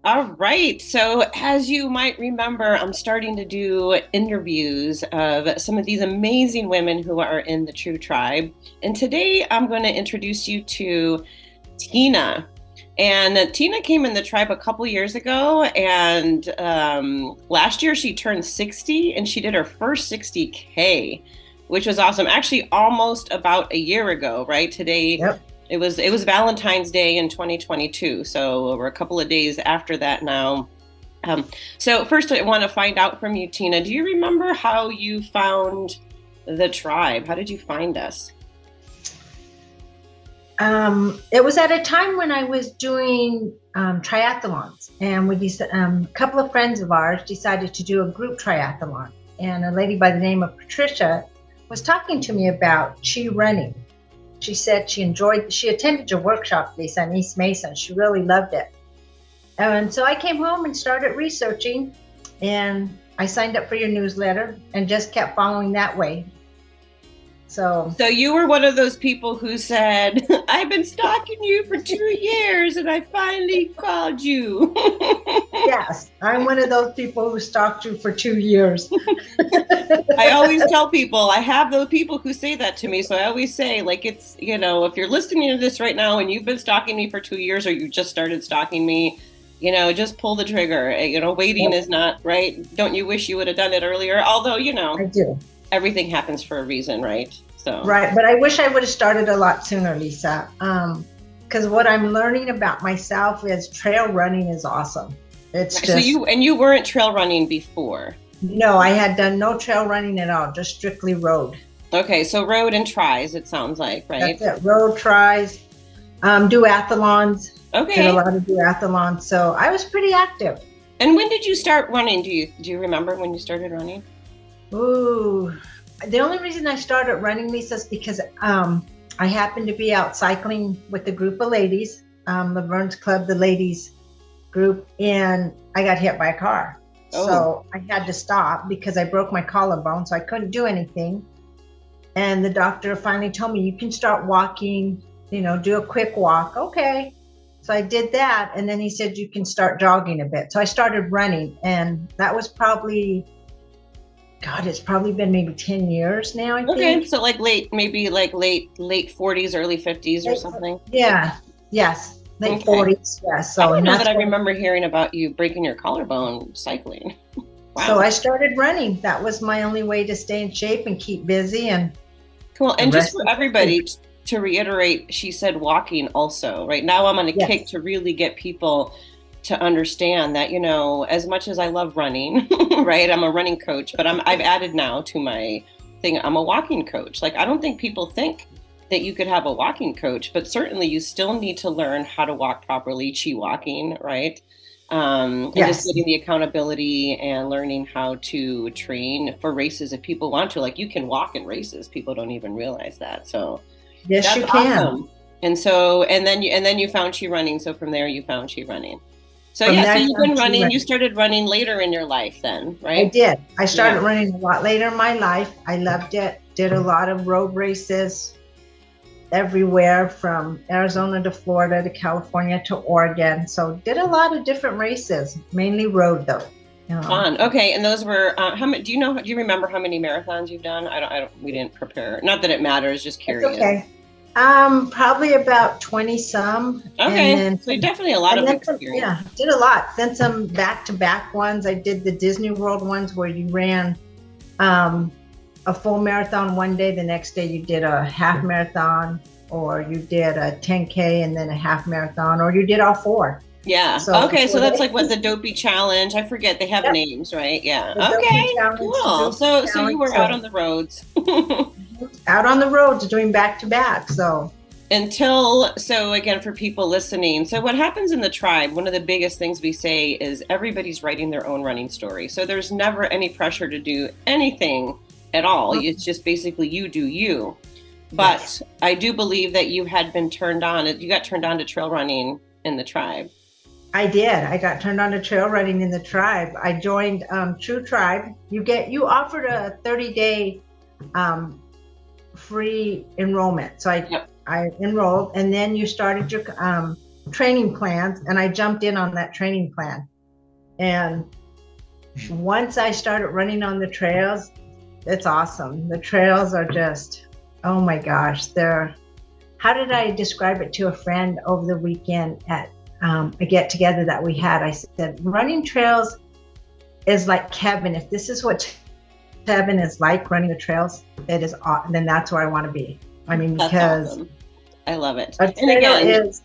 All right. So, as you might remember, I'm starting to do interviews of some of these amazing women who are in the True Tribe. And today I'm going to introduce you to Teena. And Teena came in the tribe a couple years ago. And last year she turned 60 and she did her first 60K, which was awesome. Actually, almost about a year ago, right? Today. Yep. It was Valentine's Day in 2022, so we're a couple of days after that now. So first, I want to find out from you, Teena. Do you remember how you found the tribe? How did you find us? It was at a time when I was doing triathlons, and a couple of friends of ours decided to do a group triathlon. And a lady by the name of Patricia was talking to me about 𝙪 running. She said she attended your workshop, Lisa, in East Mason. She really loved it. And so I came home and started researching, and I signed up for your newsletter and just kept following that way. So you were one of those people who said, I've been stalking you for 2 years and I finally called you. Yes, I'm one of those people who stalked you for 2 years. I always tell people, I have those people who say that to me. So I always say, like, it's, if you're listening to this right now and you've been stalking me for 2 years or you just started stalking me, just pull the trigger. Waiting is not right. Don't you wish you would have done it earlier? Although, I do. Everything happens for a reason, right? So right, but I wish I would have started a lot sooner, Lisa. Because what I'm learning about myself is trail running is awesome. It's just you weren't trail running before. No, I had done no trail running at all, just strictly road. Okay, so road and tries, it sounds like, right? That's it. Road, tries, duathlons. Okay. Did a lot of duathlons, so I was pretty active. And when did you start running? Do you remember when you started running? Ooh, the only reason I started running, Lisa, is because I happened to be out cycling with a group of ladies, Laverne's Club, the ladies group, and I got hit by a car. Oh. So I had to stop because I broke my collarbone, so I couldn't do anything. And the doctor finally told me, you can start walking, do a quick walk. Okay. So I did that. And then he said, you can start jogging a bit. So I started running, and that was it's probably been maybe 10 years now, I think. Okay, so late 40s, early 50s or something? Yeah, yes, late 40s, yes. So I don't know that I remember hearing about you breaking your collarbone cycling. Wow. So I started running. That was my only way to stay in shape and keep busy. And cool, and just for everybody, to reiterate, she said walking also, right? Now I'm on a kick to really get people to understand that, as much as I love running, right? I'm a running coach, but I've added now to my thing, I'm a walking coach. Like, I don't think people think that you could have a walking coach, but certainly you still need to learn how to walk properly, 𝙪 walking, right? And just getting the accountability and learning how to train for races if people want to. Like, you can walk in races. People don't even realize that. So yes, that's you can. awesome. And then you found 𝙪 running. So from there you found 𝙪 running. So so you've been running. You started running later in your life then, right? I did. I started running a lot later in my life. I loved it. Did a lot of road races everywhere from Arizona to Florida to California to Oregon. So did a lot of different races, mainly road though. Fun. Okay, and those were how many? Do you remember how many marathons you've done? I don't. We didn't prepare. Not that it matters. Just curious. It's okay. Probably about 20 some. Okay, so definitely a lot of experience. Yeah, did a lot. Then some back-to-back ones. I did the Disney World ones where you ran a full marathon one day. The next day you did a half marathon, or you did a 10K and then a half marathon, or you did all four. Yeah. So that's like what the Dopey Challenge. I forget. They have names, right? Yeah. Okay. Cool. So you were out on the roads. Out on the roads doing back-to-back. So again, for people listening, so what happens in the tribe, one of the biggest things we say is everybody's writing their own running story. So there's never any pressure to do anything at all. It's just basically you do you. But I do believe that you got turned on to trail running in the tribe. I did. I got turned on to trail running in the tribe. I joined True Tribe. You offered a 30-day free enrollment. So I enrolled, and then you started training plans, and I jumped in on that training plan. And once I started running on the trails, it's awesome. The trails are just, oh my gosh, how did I describe it to a friend over the weekend at a get together that we had? I said, running trails is like heaven. If this is what heaven is like, running the trails, then that's where I want to be. I mean, because awesome. I love it. A trail is,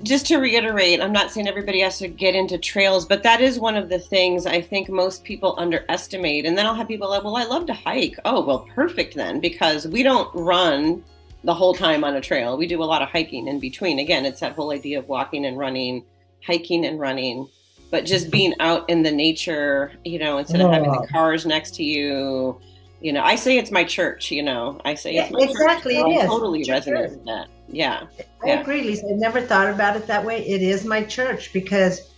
just to reiterate, I'm not saying everybody has to get into trails, but that is one of the things I think most people underestimate. And then I'll have people like, well, I love to hike. Oh, well, perfect then, because we don't run the whole time on a trail. We do a lot of hiking in between. Again, it's that whole idea of walking and running, hiking and running, but just being out in the nature, instead of having the cars next to you. I say it's my church, I say it's my exactly, church. It is. Totally resonate with that. Yeah. I agree, Lisa. I never thought about it that way. It is my church, because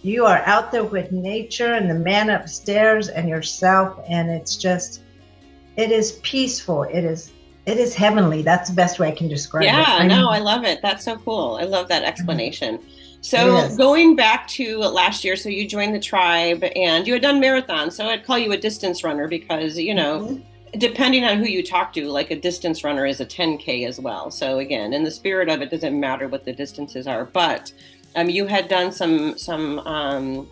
you are out there with nature and the man upstairs and yourself, and it is peaceful. It is heavenly. That's the best way I can describe it. Yeah, no, I love it. That's so cool. I love that explanation. So going back to last year, so you joined the tribe and you had done marathons. So I'd call you a distance runner because, depending on who you talk to, like a distance runner is a 10K as well. So again, in the spirit of it, doesn't matter what the distances are, but you had done some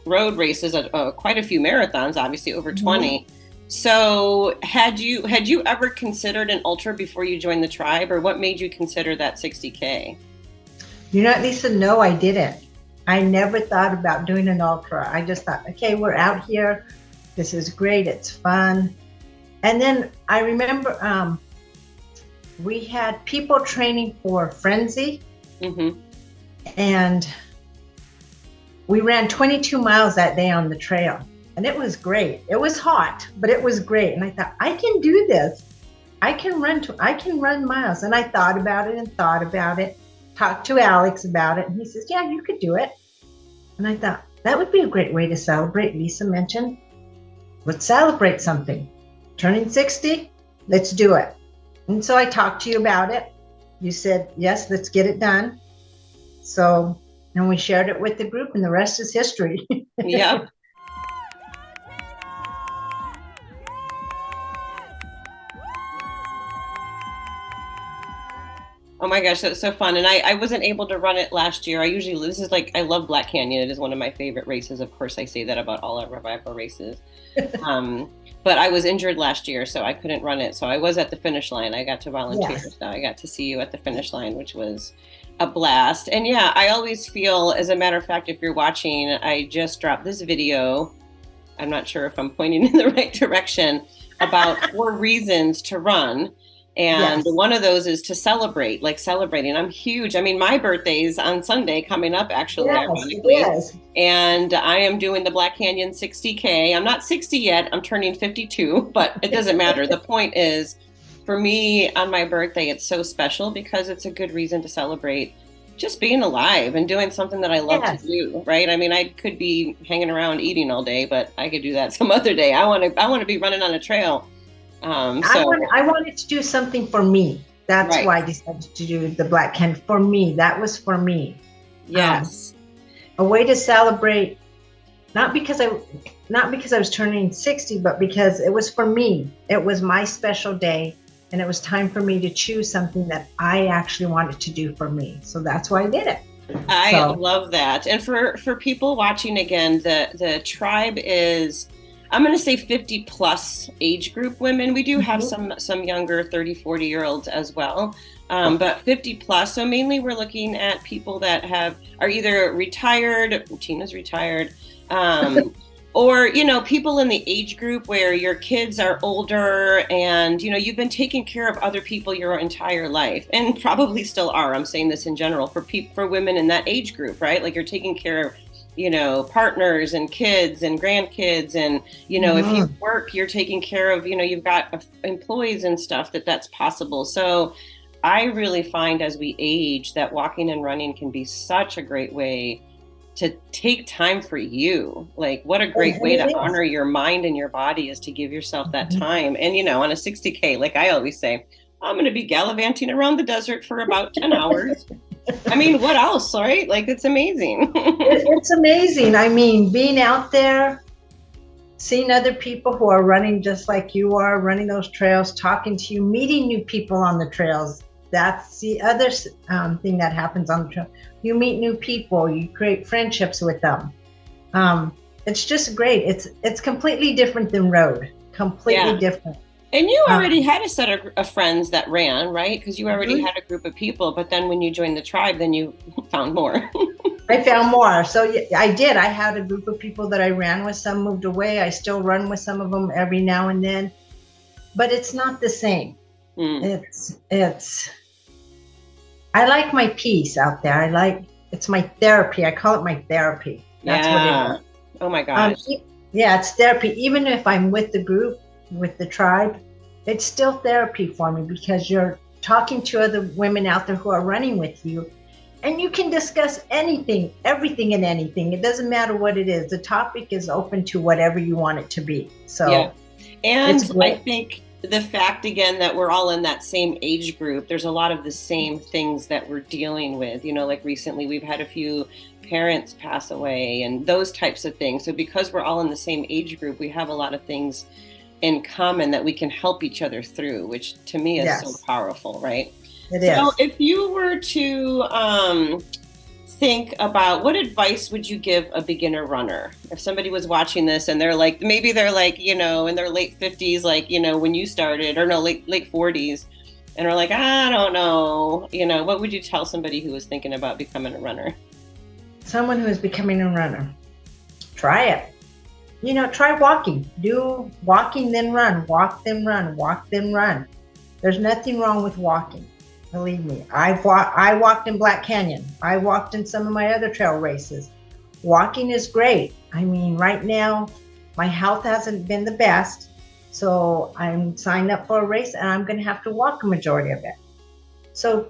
road races, quite a few marathons, obviously over 20. So had you ever considered an ultra before you joined the tribe, or what made you consider that 60K? Lisa, no, I didn't. I never thought about doing an ultra. I just thought, okay, we're out here. This is great. It's fun. And then I remember we had people training for Frenzy. And we ran 22 miles that day on the trail. And it was great. It was hot, but it was great. And I thought, I can do this. I can run miles. And I thought about it. Talked to Alex about it, and he says, yeah, you could do it. And I thought, that would be a great way to celebrate. Lisa mentioned, let's celebrate something. Turning 60, let's do it. And so I talked to you about it. You said, yes, let's get it done. So, and we shared it with the group, and the rest is history. Yep. Oh my gosh, that's so fun. And I wasn't able to run it last year. I love Black Canyon. It is one of my favorite races. Of course, I say that about all our Revival races. But I was injured last year, so I couldn't run it. So I was at the finish line. I got to volunteer. Yes. So I got to see you at the finish line, which was a blast. And yeah, I always feel, as a matter of fact, if you're watching, I just dropped this video. I'm not sure if I'm pointing in the right direction, about 4 reasons to run. And one of those is to celebrate, celebrating. I'm huge. I mean, my birthday's on Sunday coming up, actually, ironically. Yes. And I am doing the Black Canyon 60K. I'm not 60 yet. I'm turning 52, but it doesn't matter. The point is, for me, on my birthday, it's so special because it's a good reason to celebrate just being alive and doing something that I love to do, right? I mean, I could be hanging around eating all day, but I could do that some other day. I want to be running on a trail. I wanted to do something for me. That's why I decided to do the Black Canyon. For me, that was for me. Yes. A way to celebrate, not because I was turning 60, but because it was for me. It was my special day, and it was time for me to choose something that I actually wanted to do for me. So that's why I did it. I love that. And for people watching, again, the tribe is, I'm going to say 50 plus age group women. We do have some younger 30, 40-year-olds as well, but 50 plus. So mainly we're looking at people that are either retired, Teena's retired, or, people in the age group where your kids are older and, you've been taking care of other people your entire life, and probably still are. I'm saying this in general for women in that age group, right? Like, you're taking care of partners and kids and grandkids. And, if you work, you're taking care of, you've got employees and stuff, that's possible. So I really find as we age that walking and running can be such a great way to take time for you. Like, what a great way to honor your mind and your body is to give yourself that time. And, on a 60K, like I always say, I'm going to be gallivanting around the desert for about 10 hours. I mean, what else, right? Like, it's amazing. It's amazing. I mean, being out there, seeing other people who are running just like you are, running those trails, talking to you, meeting new people on the trails. That's the other thing that happens on the trail. You meet new people, you create friendships with them. It's just great. It's completely different than road. Completely Yeah. different. And you already had a set of friends that ran, right? Because you already Mhm. had a group of people, but then when you joined the tribe, then you found more. I found more. So yeah, I did. I had a group of people that I ran with. Some moved away. I still run with some of them every now and then, but it's not the same. Mm. It's I like my peace out there. It's my therapy. I call it my therapy. That's what it Yeah. is. Oh my gosh. Yeah, it's therapy. Even if I'm with the group, with the tribe, it's still therapy for me because you're talking to other women out there who are running with you, and you can discuss anything, everything and anything. It doesn't matter what it is. The topic is open to whatever you want it to be. Yeah. So it's And I great. think the fact again that we're all in that same age group, there's a lot of the same things that we're dealing with. You know, like recently we've had a few parents pass away and those types of things. So because we're all in the same age group, we have a lot of things in common that we can help each other through, which to me is so Yes, powerful, right? it So is. if you were to think about what advice would you give a beginner runner if somebody was watching this and they're like, maybe they're like, you know, in their late 50s, like, you know, when you started, or no, late 40s, and are like, I don't know, you know, what would you tell somebody who was thinking about becoming a runner? Someone who is becoming a runner, try it. Try walking. Do walking, then run. Walk, then run. Walk, then run. There's nothing wrong with walking. Believe me. I walked in Black Canyon. I walked in some of my other trail races. Walking is great. I mean, right now, my health hasn't been the best. So I'm signed up for a race and I'm going to have to walk a majority of it. So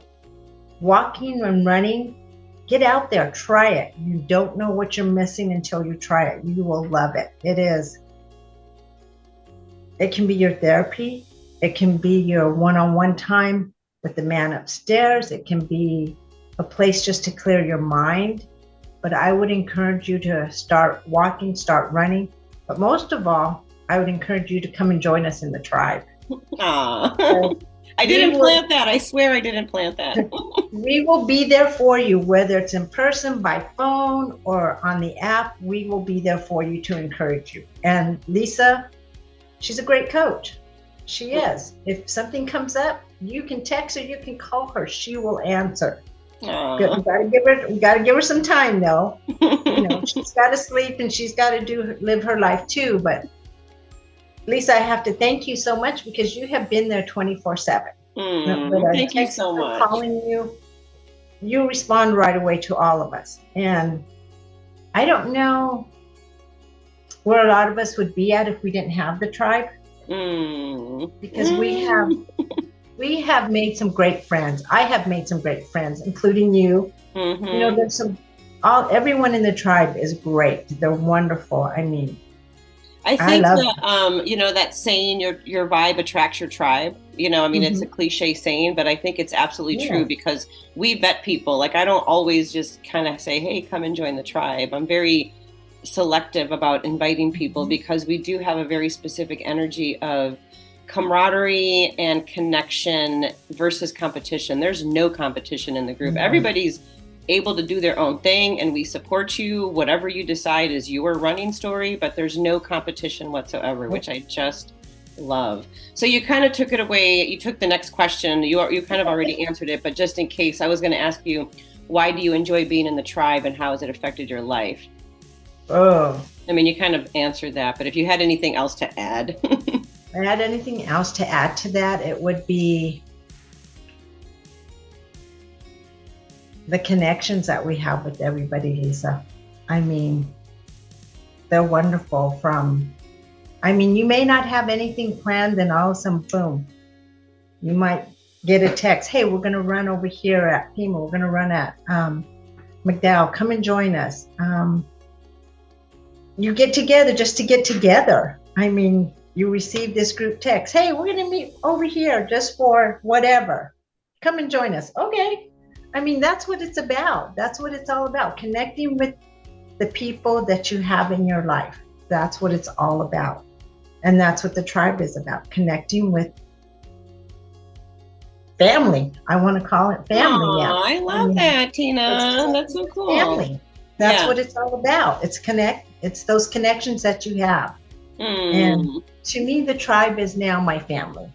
walking and running, get out there, try it. You don't know what you're missing until you try it. You will love it. It can be your therapy. It can be your one-on-one time with the man upstairs. It can be a place just to clear your mind. But I would encourage you to start walking, start running. But most of all, I would encourage you to come and join us in the tribe. Aw. So I didn't plant that. I swear I didn't plant that. we will be there for you, whether it's in person, by phone, or on the app. We will be there for you to encourage you. And Lisa, she's a great coach. She is. If something comes up, you can text her, you can call her. She will answer. Good. We gotta give her some time though. She's gotta sleep and she's gotta live her life too. But Lisa, I have to thank you so much because you have been there 24/7. Thank you so much. Calling you respond right away to all of us. And I don't know where a lot of us would be at if we didn't have the tribe. Because we have made some great friends. I have made some great friends, including you. There's everyone in the tribe is great. They're wonderful. I mean, I think that that saying, your vibe attracts your tribe. I mean, it's a cliche saying, but I think it's absolutely true because we vet people. Like, I don't always just kind of say, hey, come and join the tribe. I'm very selective about inviting people because we do have a very specific energy of camaraderie and connection versus competition. There's no competition in the group. Everybody's able to do their own thing and we support you. Whatever you decide is your running story, but there's no competition whatsoever, which I just love. So you kind of took it away. You took the next question. You kind of already answered it, but just in case, I was going to ask you, why do you enjoy being in the tribe and how has it affected your life? I mean, you kind of answered that, but if you had anything else to add. Anything else to add to that, it would be the connections that we have with everybody, Lisa. I mean, they're wonderful. You may not have anything planned, and all of a sudden, boom, you might get a text. Hey, we're going to run over here at Pima. We're going to run at McDowell. Come and join us. You get together just to get together. I mean, you receive this group text. Hey, we're going to meet over here just for whatever. Come and join us. Okay. I mean, that's what it's about. That's what it's all about. Connecting with the people that you have in your life. That's what it's all about. And that's what the tribe is about, connecting with family. I want to call it family. Oh, Yeah. I love that, Teena. That's so cool. Family. That's what it's all about. It's those connections that you have. And to me, the tribe is now my family.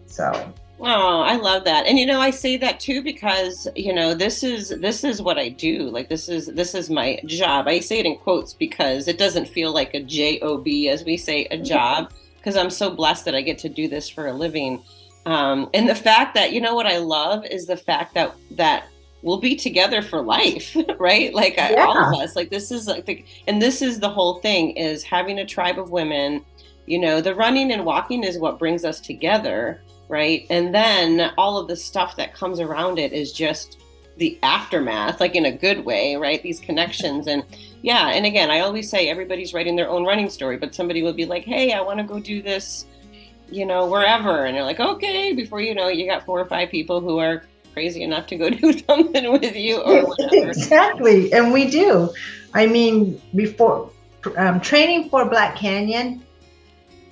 So. Oh, I love that. And I say that too because, this is what I do. Like this is my job. I say it in quotes because it doesn't feel like a job, as we say, a job, because I'm so blessed that I get to do this for a living. And the fact that, what I love is the fact that we'll be together for life, right? Like all of us, like this is like, and this is the whole thing, is having a tribe of women. The running and walking is what brings us together, right? And then all of the stuff that comes around it is just the aftermath, like in a good way, right? These connections. And and again, I always say everybody's writing their own running story, but somebody will be like, hey, I want to go do this, wherever. And you're like, okay, before you know it, you got 4 or 5 people who are crazy enough to go do something with you or whatever. Exactly. And we do. I mean, before training for Black Canyon,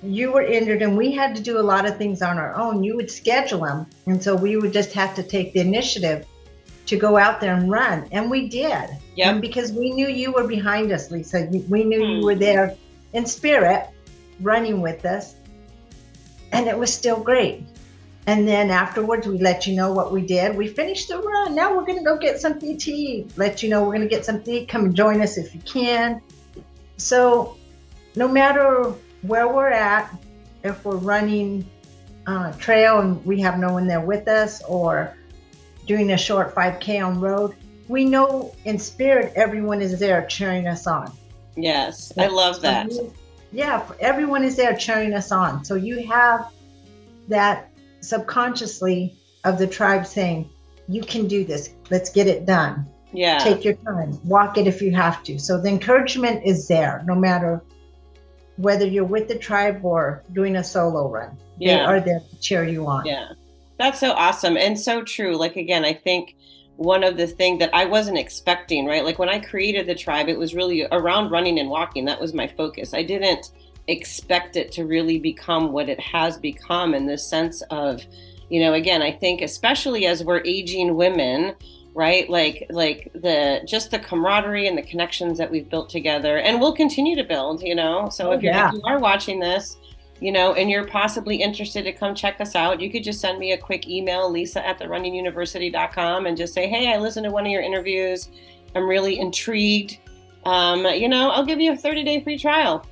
you were injured and we had to do a lot of things on our own. You would schedule them. And so we would just have to take the initiative to go out there and run. And we did. Yeah. And because we knew you were behind us, Lisa. We knew you were there in spirit, running with us. And it was still great. And then afterwards, we let you know what we did. We finished the run. Now we're going to go get something to eat. Let you know we're going to get something to eat. Come and join us if you can. So no matter where we're at, if we're running trail and we have no one there with us, or doing a short 5K on road, we know in spirit everyone is there cheering us on. Yes, I love that. Yeah, everyone is there cheering us on. So you have that subconsciously of the tribe saying, you can do this. Let's get it done. Yeah. Take your time. Walk it if you have to. So the encouragement is there, no matter whether you're with the tribe or doing a solo run. They are there to cheer you on. Yeah. That's so awesome and so true. Like, again, I think one of the things that I wasn't expecting, right? Like when I created the tribe, it was really around running and walking. That was my focus. I didn't expect it to really become what it has become, in this sense of, again, I think especially as we're aging women, right? Like the camaraderie and the connections that we've built together and we'll continue to build, So if you are watching this, and you're possibly interested to come check us out, you could just send me a quick email, lisa@therunningsuniversity.com, and just say, hey, I listened to one of your interviews. I'm really intrigued. I'll give you a 30-day free trial.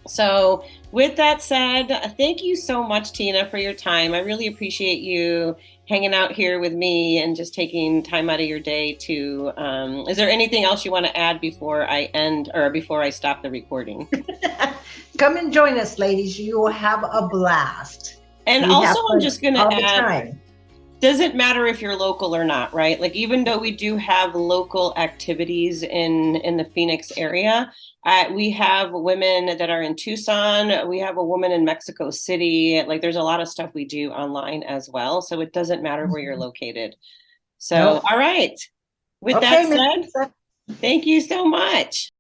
So with that said, thank you so much, Teena, for your time. I really appreciate you hanging out here with me and just taking time out of your day to, is there anything else you want to add before I end or before I stop the recording? Come and join us, ladies. You will have a blast. And also, I'm just going to add, doesn't matter if you're local or not, right? Like, even though we do have local activities in the Phoenix area, we have women that are in Tucson. We have a woman in Mexico City. Like, there's a lot of stuff we do online as well. So it doesn't matter where you're located. So, all right. With that said, thank you so much.